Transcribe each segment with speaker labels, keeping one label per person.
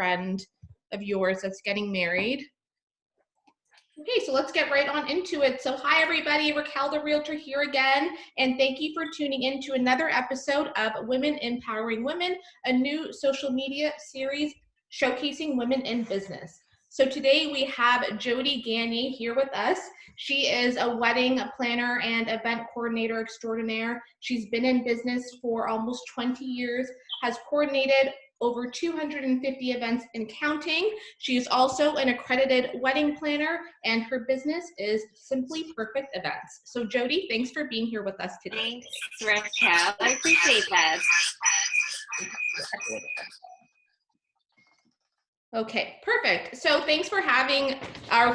Speaker 1: friend of yours that's getting married. Okay, so let's get right on into it. So hi everybody, Raquel the Realtor here again, and thank you for tuning in to another episode of Women Empowering Women, a new social media series showcasing women in business. So today we have Jodi Gagné here with us. She is a wedding planner and event coordinator extraordinaire. She's been in business for almost 20 years, has coordinated over 250 events and counting. She is also an accredited wedding planner, and her business is Simply Perfect Events. So Jodi, thanks for being here with us today.
Speaker 2: Thanks, Raquel. I appreciate that.
Speaker 1: Okay, perfect. So thanks for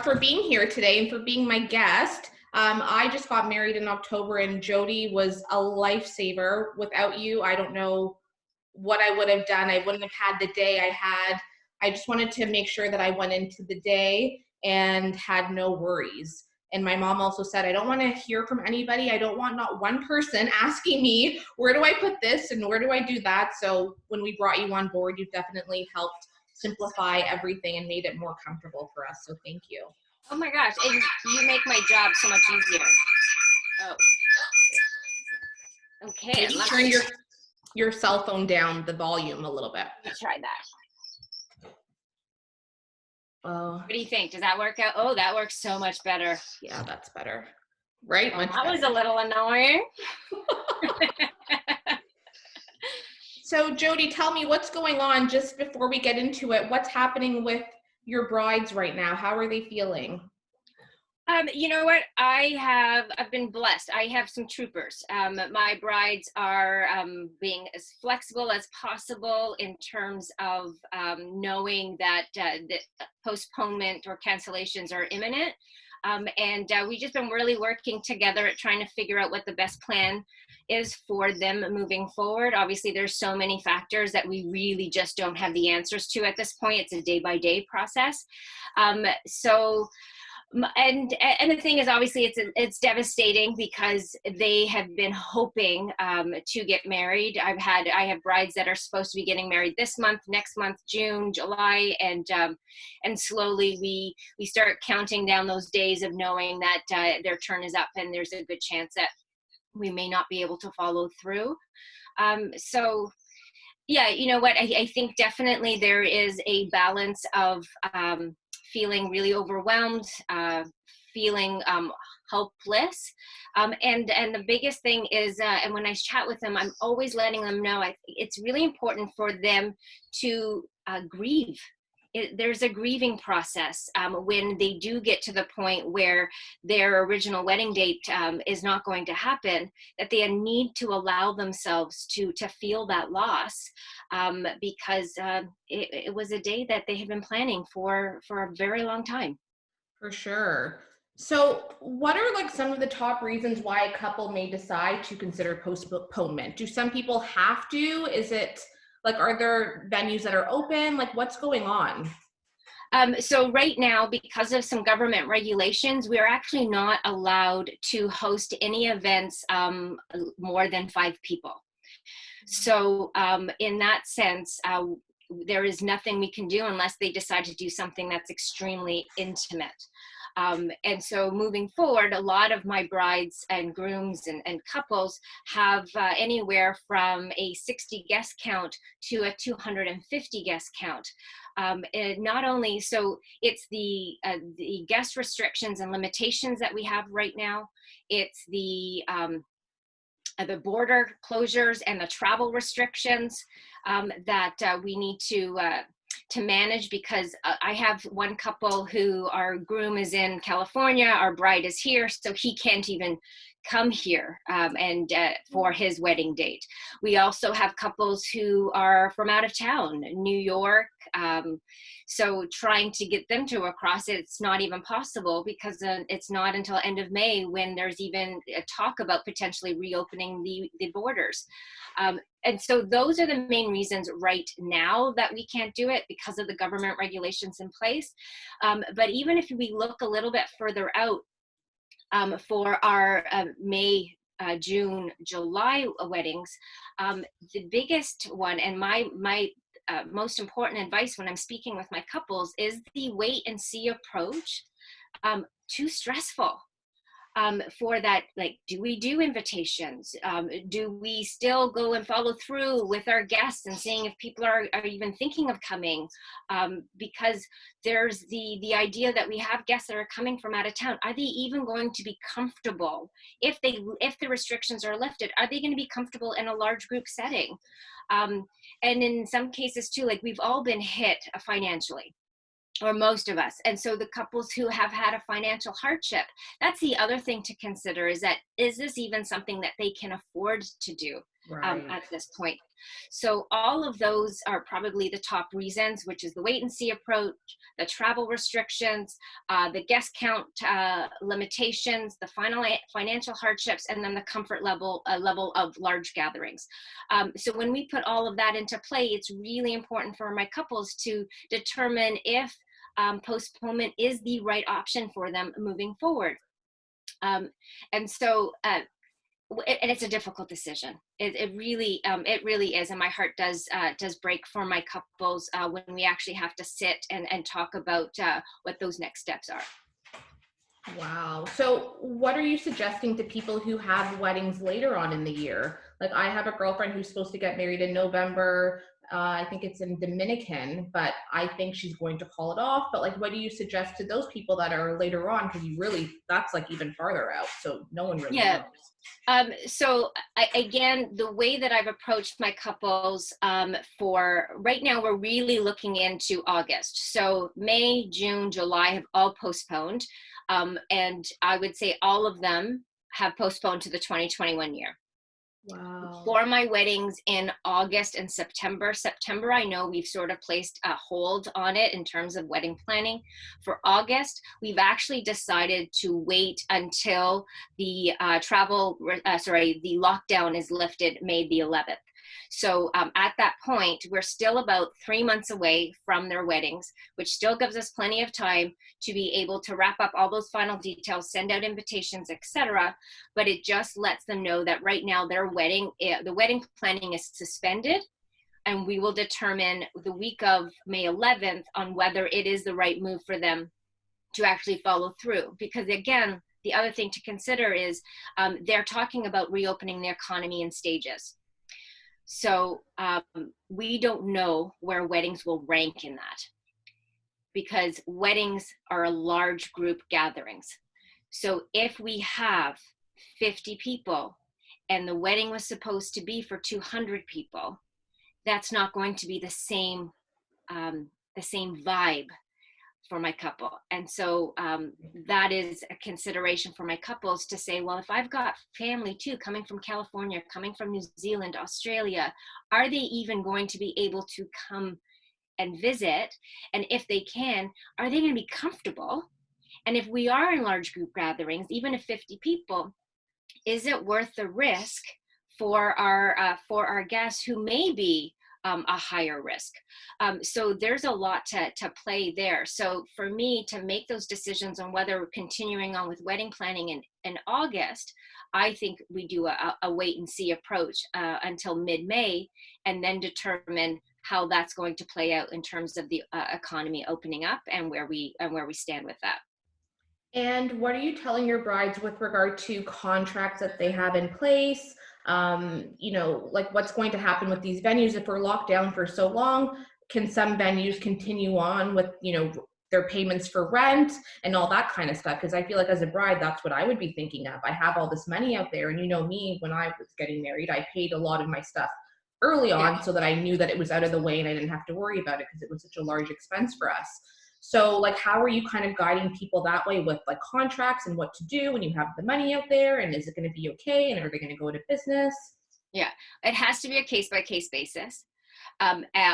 Speaker 1: for being here today and for being my guest. I just got married in October, and Jodi was a lifesaver. Without you, I don't know what I would have done. I wouldn't have had the day I had. I just wanted to make sure that I went into the day and had no worries. And my mom also said, I don't want to hear from anybody. I don't want not one person asking me, where do I put this and where do I do that? So when we brought you on board, you've definitely helped simplify everything and made it more comfortable for us. So thank you.
Speaker 2: Oh my gosh, and you make my job so much easier. Oh. Okay.
Speaker 1: Maybe turn your cell phone down the volume a little bit.
Speaker 2: Let me try that.
Speaker 1: What
Speaker 2: do you think? Does that work out? Oh, that works so much better.
Speaker 1: Yeah, that's better. Right?
Speaker 2: Oh, that was a little annoying.
Speaker 1: So Jodi, tell me what's going on just before we get into it. What's happening with your brides right now? How are they feeling?
Speaker 2: You know what? I've been blessed. I have some troopers. My brides are being as flexible as possible in terms of knowing that the postponement or cancellations are imminent. And we've just been really working together at trying to figure out what the best plan is for them moving forward. Obviously, there's so many factors that we really just don't have the answers to at this point. It's a day-by-day process. And the thing is, obviously, it's devastating because they have been hoping to get married. I have brides that are supposed to be getting married this month, next month, June, July, and slowly we start counting down those days of knowing that their turn is up, and there's a good chance that we may not be able to follow through. So yeah, you know what? I think definitely there is a balance of feeling really overwhelmed, feeling hopeless. And the biggest thing is, and when I chat with them, I'm always letting them know it's really important for them to grieve. There's a grieving process when they do get to the point where their original wedding date is not going to happen, that they need to allow themselves to feel that loss because it was a day that they had been planning for a very long time.
Speaker 1: For sure. So what are like some of the top reasons why a couple may decide to consider postponement? Do some people have to? Is it like, are there venues that are open? Like, what's going on?
Speaker 2: So right now, because of some government regulations, we're actually not allowed to host any events more than 5 people. So in that sense, there is nothing we can do unless they decide to do something that's extremely intimate. And so moving forward, a lot of my brides and grooms and couples have anywhere from a 60 guest count to a 250 guest count. Not only, so it's the guest restrictions and limitations that we have right now. It's the border closures and the travel restrictions that we need to manage, because I have one couple who, our groom is in California, our bride is here, so he can't even come here for his wedding date. We also have couples who are from out of town, New York, so trying to get them to across, it's not even possible, because it's not until end of May when there's even a talk about potentially reopening the borders. And so those are the main reasons right now that we can't do it, because of the government regulations in place. But even if we look a little bit further out, for our May, June, July weddings, the biggest one, and my most important advice when I'm speaking with my couples is the wait and see approach too stressful? For that, like, do we do invitations? Do we still go and follow through with our guests and seeing if people are even thinking of coming? Because there's the idea that we have guests that are coming from out of town. Are they even going to be comfortable if the restrictions are lifted? Are they going to be comfortable in a large group setting? And in some cases too, like, we've all been hit financially, or most of us. And so the couples who have had a financial hardship, that's the other thing to consider, is that, is this even something that they can afford to do at this point? So all of those are probably the top reasons, which is the wait and see approach, the travel restrictions, the guest count limitations, the financial hardships, and then the comfort level of large gatherings. So when we put all of that into play, it's really important for my couples to determine if postponement is the right option for them moving forward. And it's a difficult decision. It really is, and my heart does break for my couples when we actually have to sit and talk about what those next steps are.
Speaker 1: Wow. So what are you suggesting to people who have weddings later on in the year? Like, I have a girlfriend who's supposed to get married in November. I think it's in Dominican, but I think she's going to call it off. But like, what do you suggest to those people that are later on? Because that's like even farther out. So no one really knows.
Speaker 2: So again, the way that I've approached my couples for right now, we're really looking into August. So May, June, July have all postponed. And I would say all of them have postponed to the 2021 year.
Speaker 1: Wow.
Speaker 2: For my weddings in August and September, I know we've sort of placed a hold on it in terms of wedding planning. For August, we've actually decided to wait until the the lockdown is lifted May the 11th. So at that point, we're still about 3 months away from their weddings, which still gives us plenty of time to be able to wrap up all those final details, send out invitations, etc. But it just lets them know that right now the wedding planning is suspended, and we will determine the week of May 11th on whether it is the right move for them to actually follow through. Because again, the other thing to consider is they're talking about reopening the economy in stages. So we don't know where weddings will rank in that, because weddings are large group gatherings. So if we have 50 people and the wedding was supposed to be for 200 people, that's not going to be the same vibe for my couple. And so that is a consideration for my couples to say, well, if I've got family too, coming from California, coming from New Zealand, Australia, are they even going to be able to come and visit? And if they can, are they going to be comfortable? And if we are in large group gatherings, even if 50 people, is it worth the risk for our guests who may be a higher risk? So there's a lot to play there. So for me to make those decisions on whether we're continuing on with wedding planning in August, I think we do a wait and see approach until mid-May, and then determine how that's going to play out in terms of the economy opening up and where we stand with that.
Speaker 1: And what are you telling your brides with regard to contracts that they have in place? Like, what's going to happen with these venues if we're locked down for so long? Can some venues continue on with, their payments for rent and all that kind of stuff? Because I feel like as a bride, that's what I would be thinking of. I have all this money out there, and me, when I was getting married, I paid a lot of my stuff early on so that I knew that it was out of the way and I didn't have to worry about it because it was such a large expense for us. So like, how are you kind of guiding people that way with like contracts and what to do when you have the money out there, and is it going to be okay, and are they going to go to business?
Speaker 2: Yeah, it has to be a case-by-case basis.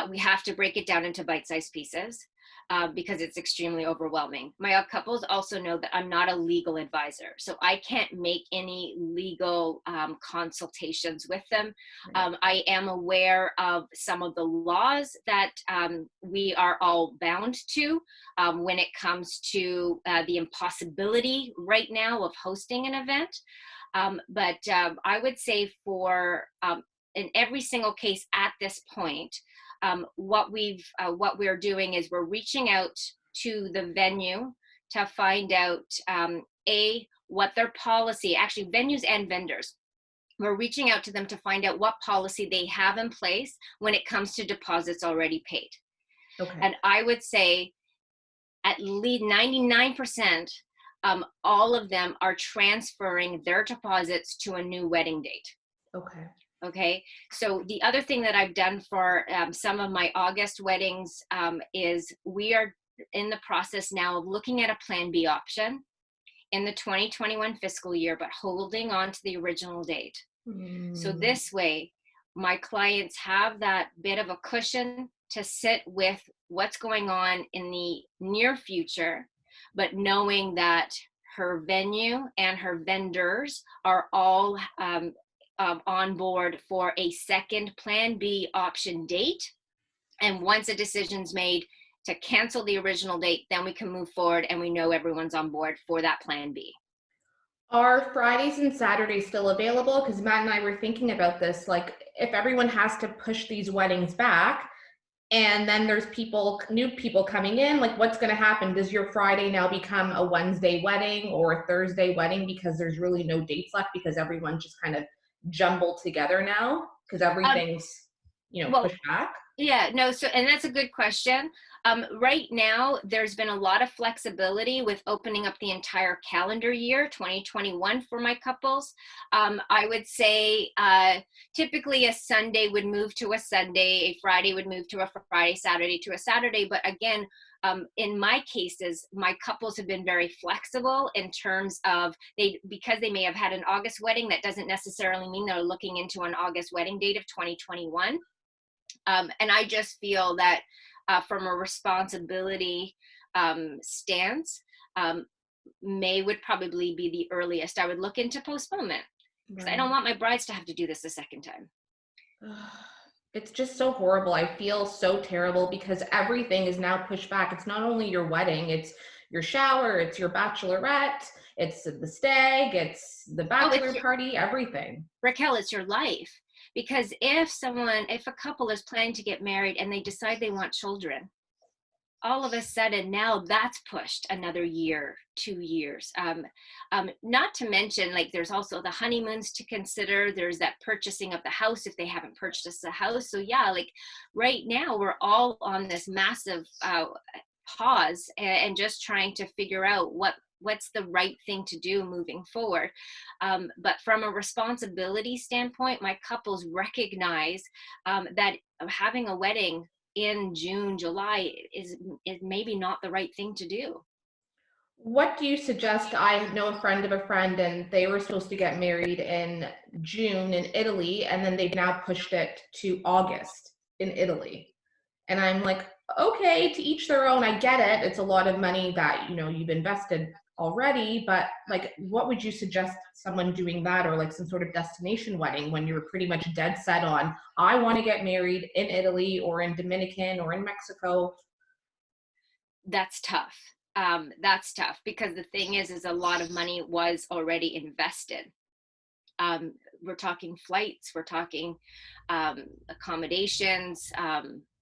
Speaker 2: We have to break it down into bite-sized pieces because it's extremely overwhelming. My couples also know that I'm not a legal advisor, so I can't make any legal consultations with them. I am aware of some of the laws that we are all bound to when it comes to the impossibility right now of hosting an event. But I would say in every single case at this point, what we're doing is we're reaching out to the venue to find out what their policy, actually venues and vendors, we're reaching out to them to find out what policy they have in place when it comes to deposits already paid.
Speaker 1: Okay.
Speaker 2: And I would say at least 99%, all of them are transferring their deposits to a new wedding date.
Speaker 1: Okay.
Speaker 2: Okay. So the other thing that I've done for some of my August weddings is we are in the process now of looking at a Plan B option in the 2021 fiscal year, but holding on to the original date. So this way, my clients have that bit of a cushion to sit with what's going on in the near future, but knowing that her venue and her vendors are all on board for a second Plan B option date. And once a decision's made to cancel the original date, then we can move forward and we know everyone's on board for that Plan B.
Speaker 1: Are Fridays and Saturdays still available? Because Matt and I were thinking about this, like if everyone has to push these weddings back and then there's new people coming in, like what's going to happen? Does your Friday now become a Wednesday wedding or a Thursday wedding because there's really no dates left because everyone's just kind of jumbled together now because everything's, pushed back?
Speaker 2: Yeah, no, so, and that's a good question. Right now, there's been a lot of flexibility with opening up the entire calendar year, 2021, for my couples. I would say typically a Sunday would move to a Sunday, a Friday would move to a Friday, Saturday to a Saturday. But again, in my cases, my couples have been very flexible in terms of because they may have had an August wedding, that doesn't necessarily mean they're looking into an August wedding date of 2021. And I just feel that from a responsibility stance, May would probably be the earliest I would look into postponement, because I don't want my brides to have to do this a second time.
Speaker 1: It's just so horrible. I feel so terrible because everything is now pushed back. It's not only your wedding, it's your shower, it's your bachelorette, it's the stag, it's the bachelor party, everything.
Speaker 2: Raquel, it's your life. Because if a couple is planning to get married and they decide they want children, all of a sudden now that's pushed another year, 2 years. Not to mention, like, there's also the honeymoons to consider. There's that purchasing of the house if they haven't purchased the house. So yeah, like right now we're all on this massive pause and just trying to figure out what's the right thing to do moving forward. But from a responsibility standpoint, my couples recognize that having a wedding in June, July is maybe not the right thing to do.
Speaker 1: What do you suggest? I know a friend of a friend, and they were supposed to get married in June in Italy, and then they've now pushed it to August in Italy. And I'm like, okay, to each their own. I get it. It's a lot of money that, you've invested already, but like, what would you suggest someone doing that, or like some sort of destination wedding when you're pretty much dead set on, I want to get married in Italy or in Dominican or in Mexico?
Speaker 2: That's tough. That's tough because the thing is a lot of money was already invested. We're talking flights, we're talking accommodations,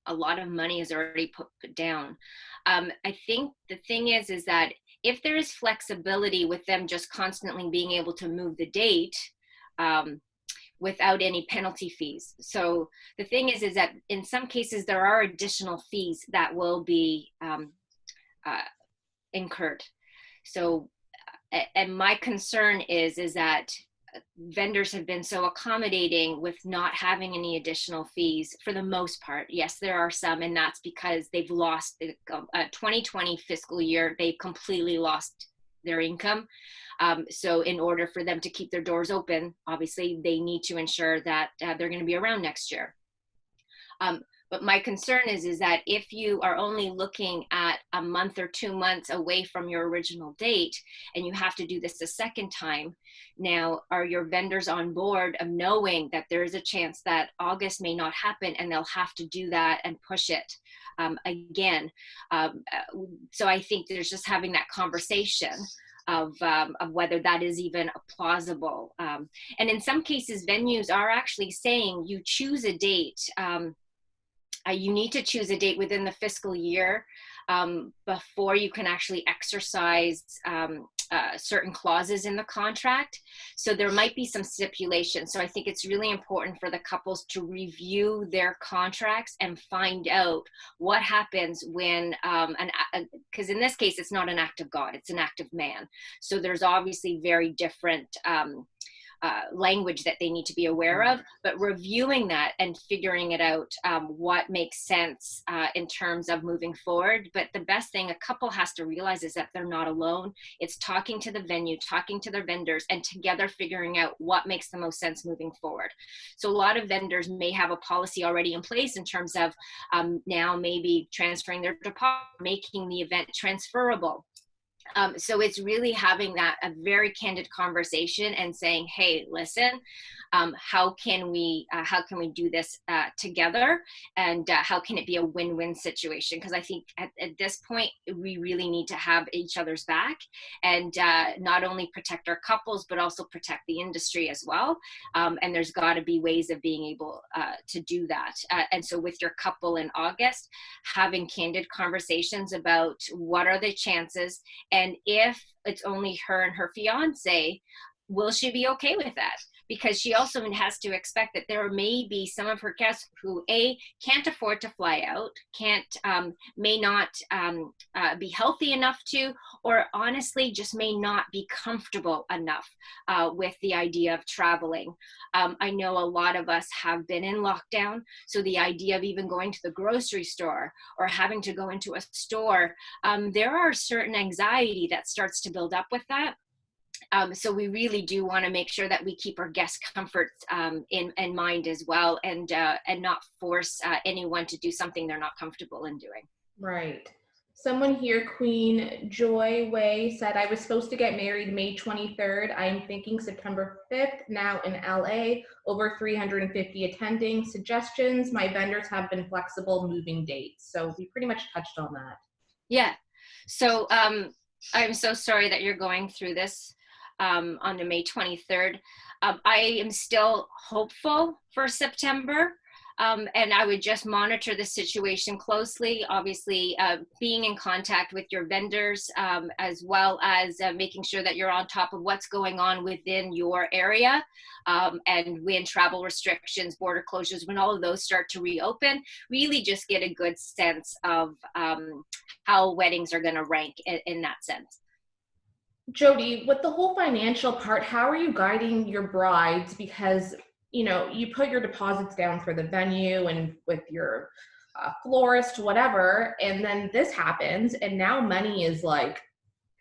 Speaker 2: a lot of money is already put down. I think the thing is that if there is flexibility with them just constantly being able to move the date without any penalty fees. So the thing is that in some cases there are additional fees that will be incurred. So, and my concern is that vendors have been so accommodating with not having any additional fees for the most part. Yes, there are some, and that's because they've lost the 2020 fiscal year. They've completely lost their income. So in order for them to keep their doors open, obviously they need to ensure that they're going to be around next year. But my concern is that if you are only looking at a month or 2 months away from your original date and you have to do this a second time, now are your vendors on board of knowing that there is a chance that August may not happen and they'll have to do that and push it again? So I think there's just having that conversation of whether that is even plausible. And in some cases, venues are actually saying you choose a date you need to choose a date within the fiscal year before you can actually exercise certain clauses in the contract. So there might be some stipulations. So I think it's really important for the couples to review their contracts and find out what happens when, because in this case, it's not an act of God, it's an act of man. So there's obviously very different language that they need to be aware of, but reviewing that and figuring it out, what makes sense in terms of moving forward. But the best thing a couple has to realize is that they're not alone. It's talking to the venue, talking to their vendors, and together figuring out what makes the most sense moving forward. So a lot of vendors may have a policy already in place in terms of now maybe transferring their deposit, making the event transferable. So it's really having a very candid conversation and saying, hey, listen, how can we do this together, and how can it be a win-win situation? Because I think at this point we really need to have each other's back, and not only protect our couples but also protect the industry as well. And there's got to be ways of being able to do that. And so with your couple in August, having candid conversations about what are the chances, and if it's only her and her fiance, will she be okay with that? Because she also has to expect that there may be some of her guests who can't afford to fly out, may not be healthy enough to, or honestly just may not be comfortable enough with the idea of traveling. I know a lot of us have been in lockdown, so the idea of even going to the grocery store or having to go into a store, there are certain anxiety that starts to build up with that. So we really do want to make sure that we keep our guest comfort in mind as well, and not force anyone to do something they're not comfortable in doing.
Speaker 1: Right. Someone here, Queen Joy Way, said, I was supposed to get married May 23rd. I am thinking September 5th, now in LA, over 350 attending. Suggestions? My vendors have been flexible moving dates. So we pretty much touched on that.
Speaker 2: Yeah. So I'm so sorry that you're going through this. On the May 23rd. I am still hopeful for September, and I would just monitor the situation closely, obviously being in contact with your vendors, as well as making sure that you're on top of what's going on within your area, and when travel restrictions, border closures, when all of those start to reopen, really just get a good sense of how weddings are going to rank in that sense.
Speaker 1: Jodi, with the whole financial part, how are you guiding your brides? Because, you put your deposits down for the venue and with your florist, whatever, and then this happens, and now money is like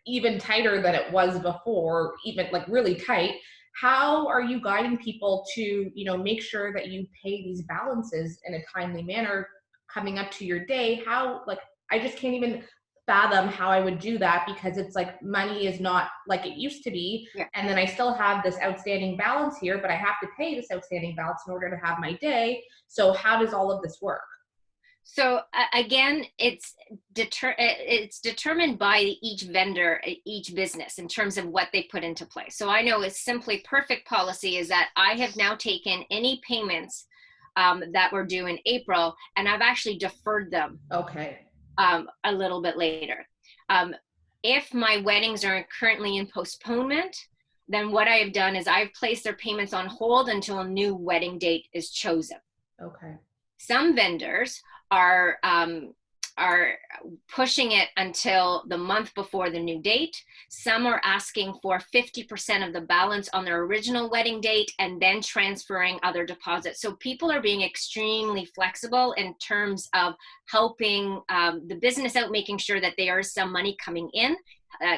Speaker 1: even tighter than it was before, even like really tight. How are you guiding people to, make sure that you pay these balances in a timely manner coming up to your day? I just can't even fathom how I would do that, because it's like money is not like it used to be.
Speaker 2: Yeah.
Speaker 1: And then I still have this outstanding balance here, but I have to pay this outstanding balance in order to have my day. So how does all of this work?
Speaker 2: So again, it's determined by each vendor, each business, in terms of what they put into place. So I know it's simply perfect policy is that I have now taken any payments that were due in April, and I've actually deferred them.
Speaker 1: Okay.
Speaker 2: A little bit later. If my weddings are currently in postponement, then what I have done is I've placed their payments on hold until a new wedding date is chosen.
Speaker 1: Okay.
Speaker 2: Some vendors are pushing it until the month before the new date. Some are asking for 50% of the balance on their original wedding date and then transferring other deposits. So people are being extremely flexible in terms of helping the business out, making sure that there is some money coming in,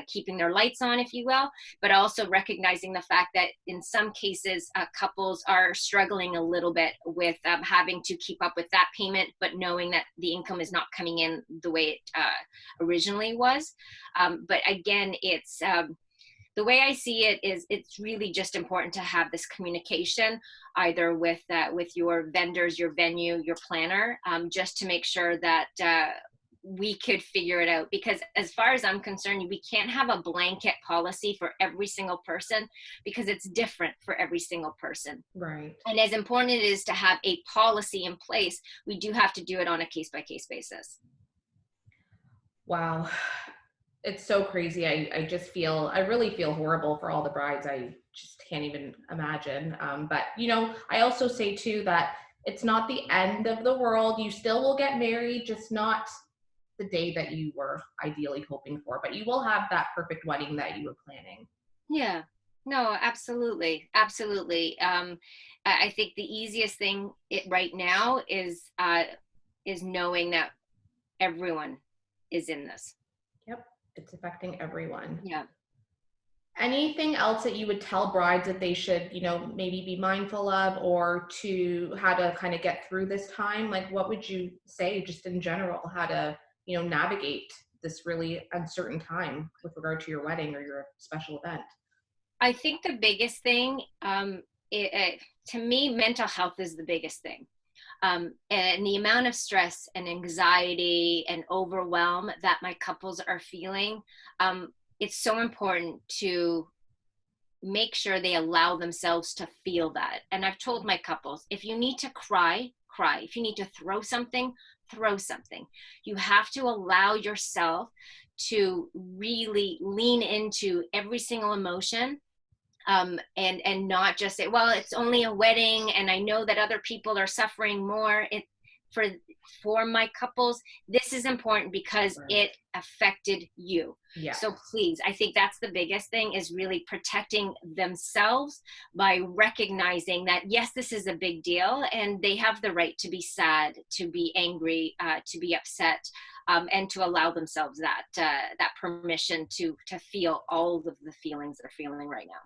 Speaker 2: keeping their lights on, if you will, but also recognizing the fact that in some cases, couples are struggling a little bit with having to keep up with that payment, but knowing that the income is not coming in the way it originally was. But again, it's the way I see it is it's really just important to have this communication either with your vendors, your venue, your planner, just to make sure that we could figure it out, because as far as I'm concerned, we can't have a blanket policy for every single person, because it's different for every single person.
Speaker 1: Right.
Speaker 2: And as important it is to have a policy in place, we do have to do it on a case-by-case basis.
Speaker 1: Wow. It's so crazy. I really feel horrible for all the brides. I just can't even imagine. But, I also say too that it's not the end of the world. You still will get married, just not the day that you were ideally hoping for, but you will have that perfect wedding that you were planning.
Speaker 2: Yeah, no, absolutely. Absolutely. I think the easiest thing right now is knowing that everyone is in this.
Speaker 1: Yep. It's affecting everyone.
Speaker 2: Yeah.
Speaker 1: Anything else that you would tell brides that they should, maybe be mindful of, or to how to kind of get through this time? Like, what would you say just in general, how to, navigate this really uncertain time with regard to your wedding or your special event?
Speaker 2: I think the biggest thing, to me, mental health is the biggest thing. And the amount of stress and anxiety and overwhelm that my couples are feeling, it's so important to make sure they allow themselves to feel that. And I've told my couples, if you need to cry, cry. If you need to throw something, throw something. You have to allow yourself to really lean into every single emotion, and not just say, well, it's only a wedding and I know that other people are suffering more. For my couples, this is important because
Speaker 1: Right.
Speaker 2: it affected you.
Speaker 1: Yeah.
Speaker 2: So please, I think that's the biggest thing, is really protecting themselves by recognizing that, yes, this is a big deal and they have the right to be sad, to be angry, to be upset, and to allow themselves that permission to feel all of the feelings they're feeling right now.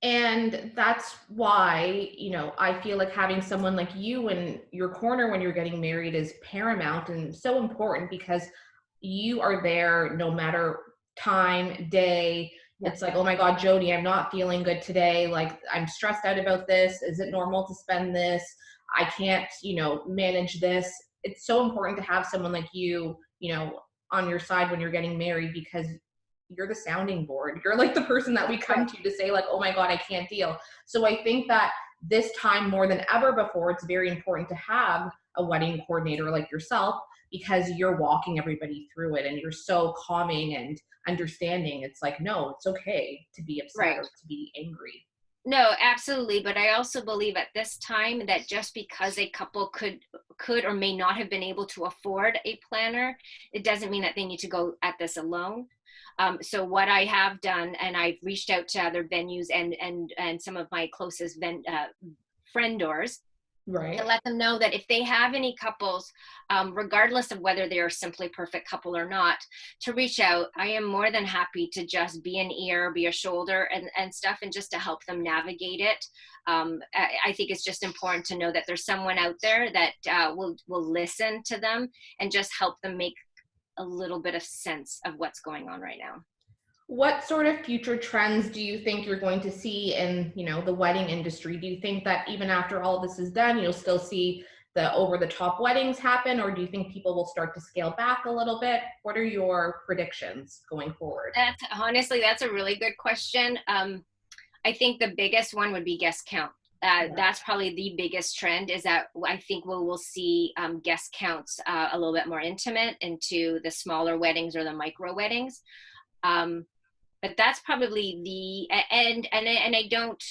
Speaker 1: And that's why, I feel like having someone like you in your corner when you're getting married is paramount and so important, because you are there no matter time, day.
Speaker 2: Yeah.
Speaker 1: It's like, oh my God, Jodi, I'm not feeling good today. Like, I'm stressed out about this. Is it normal to spend this? I can't, manage this. It's so important to have someone like you, on your side when you're getting married, because you're the sounding board. You're like the person that we come to say like, oh my God, I can't deal. So I think that this time more than ever before, it's very important to have a wedding coordinator like yourself, because you're walking everybody through it and you're so calming and understanding. It's like, no, it's okay to be upset
Speaker 2: Right.
Speaker 1: or to be angry.
Speaker 2: No, absolutely. But I also believe at this time that just because a couple could or may not have been able to afford a planner, it doesn't mean that they need to go at this alone. So what I have done, and I've reached out to other venues and some of my closest friendors,
Speaker 1: Right.
Speaker 2: to let them know that if they have any couples, regardless of whether they are simply perfect couple or not, to reach out. I am more than happy to just be an ear, be a shoulder, and stuff, and just to help them navigate it. I think it's just important to know that there's someone out there that will listen to them and just help them make a little bit of sense of what's going on right now.
Speaker 1: What sort of future trends do you think you're going to see in, the wedding industry? Do you think that even after all this is done, you'll still see the over-the-top weddings happen, or do you think people will start to scale back a little bit? What are your predictions going forward?
Speaker 2: That's a really good question. I think the biggest one would be guest count. That's probably the biggest trend, is that I think we'll see guest counts a little bit more intimate into the smaller weddings or the micro weddings. But that's probably and I don't,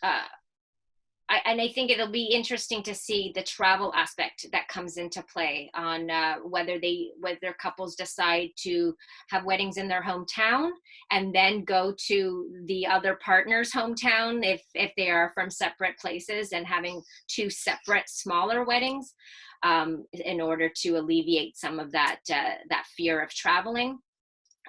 Speaker 2: and I think it'll be interesting to see the travel aspect that comes into play on whether couples decide to have weddings in their hometown and then go to the other partner's hometown if they are from separate places, and having two separate smaller weddings in order to alleviate some of that fear of traveling.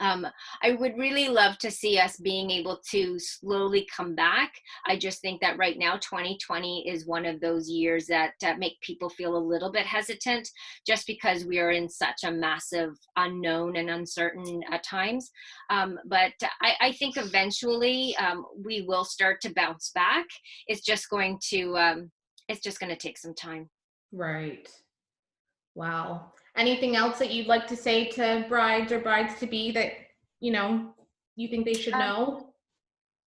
Speaker 2: I would really love to see us being able to slowly come back. I just think that right now, 2020 is one of those years that make people feel a little bit hesitant, just because we are in such a massive unknown and uncertain times. But I think eventually we will start to bounce back. It's just going to take some time.
Speaker 1: Right. Wow. anything else that you'd like to say to brides or brides-to-be that, you think they should know?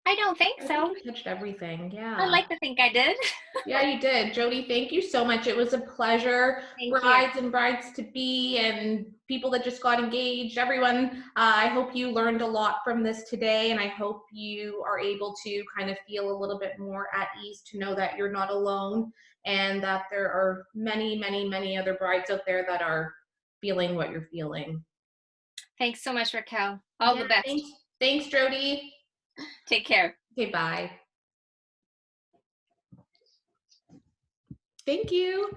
Speaker 2: I don't think
Speaker 1: I
Speaker 2: so.
Speaker 1: think you touched everything. Yeah.
Speaker 2: I like to think I did.
Speaker 1: Yeah, you did. Jodi, thank you so much. It was a pleasure.
Speaker 2: Thank you.
Speaker 1: Brides and brides-to-be and people that just got engaged, everyone, I hope you learned a lot from this today, and I hope you are able to kind of feel a little bit more at ease to know that you're not alone and that there are many, many, many other brides out there that are feeling what you're feeling.
Speaker 2: Thanks so much, Raquel. All the best.
Speaker 1: Thanks, Jodi.
Speaker 2: Take care.
Speaker 1: Okay, bye. Thank you.